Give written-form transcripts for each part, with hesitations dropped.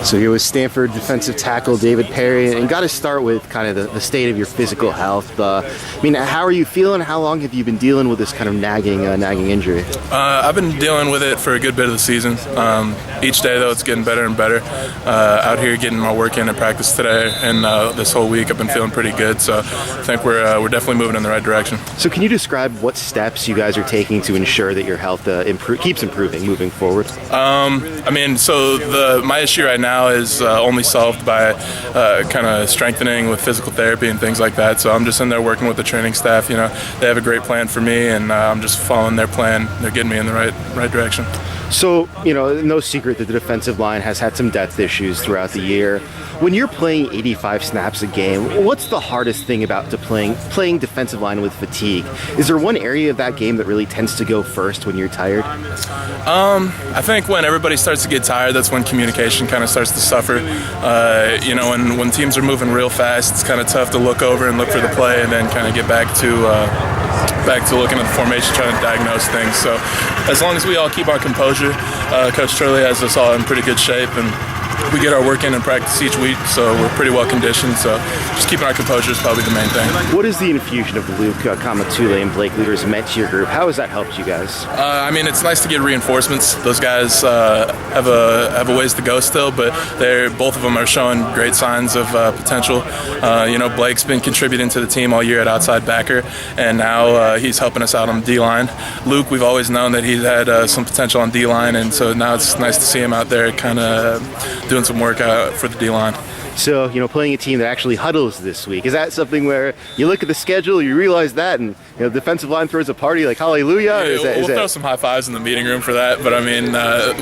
So here with Stanford defensive tackle David Parry, and got to start with kind of the state of your physical health. How are you feeling? How long have you been dealing with this kind of nagging injury? I've been dealing with it for a good bit of the season. Each day, though, it's getting better and better. Out here getting my work in practice today, and this whole week I've been feeling pretty good. So I think we're definitely moving in the right direction. So can you describe what steps you guys are taking to ensure that your health keeps improving moving forward? My issue right now is only solved by kind of strengthening with physical therapy and things like that. So I'm just in there working with the training staff. You know, they have a great plan for me, and I'm just following their plan. They're getting me in the right direction. So, no secret that the defensive line has had some depth issues throughout the year. When you're playing 85 snaps a game, what's the hardest thing about playing defensive line with fatigue? Is there one area of that game that really tends to go first when you're tired? I think when everybody starts to get tired, that's when communication kind of starts to suffer. When teams are moving real fast, it's kind of tough to look over and look for the play and then kind of get back to looking at the formation, trying to diagnose things. So as long as we all keep our composure, Coach Turley has us all in pretty good shape, and we get our work in and practice each week, so we're pretty well conditioned. So just keeping our composure is probably the main thing. What is the infusion of Luke Kamatule and Blake Leaders meant to your group? How has that helped you guys? It's nice to get reinforcements. Those guys have a ways to go still, but both of them are showing great signs of potential. Blake's been contributing to the team all year at outside backer, and now he's helping us out on the D-line. Luke, we've always known that he's had some potential on D-line, and so now it's nice to see him out there kind of doing some work for the D-line. So, playing a team that actually huddles this week, is that something where you look at the schedule, you realize that, and the defensive line throws a party like hallelujah? Yeah, we'll throw some high fives in the meeting room for that, but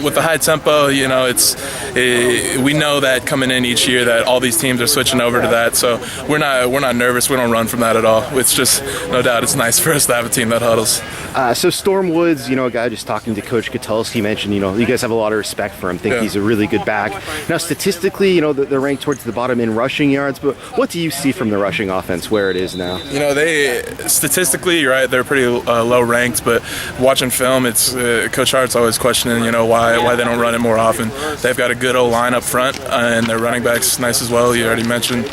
with the high tempo, we know that coming in each year that all these teams are switching over to that, so we're not nervous. We don't run from that at all. It's just, no doubt, it's nice for us to have a team that huddles. So Storm Woods, a guy just talking to Coach Katulski mentioned, you guys have a lot of respect for him, think he's a really good back. Now, statistically, they're ranked towards the bottom in rushing yards, but what do you see from the rushing offense where it is now? They statistically, you're right, they're pretty low ranked, but watching film, it's Coach Hart's always questioning, why they don't run it more often. They've got a good O-line up front, and their running back's nice as well. You already mentioned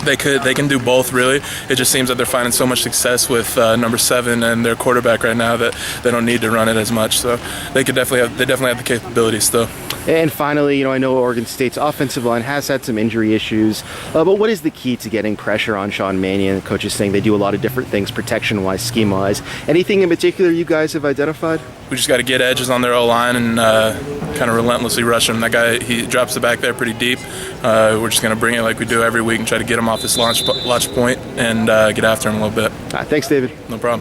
they can do both, really. It just seems that they're finding so much success with number 7 and their quarterback right now that they don't need to run it as much. So they definitely have the capabilities still. And finally, I know Oregon State's offensive line has had some injury issues, but what is the key to getting pressure on Sean Mannion? Coach is saying they do a lot of different things, protection-wise, scheme-wise. Anything in particular you guys have identified? We just got to get edges on their O-line and kind of relentlessly rush him. That guy, he drops it back there pretty deep. We're just going to bring it like we do every week and try to get him off this launch point and get after him a little bit. Thanks, David. No problem.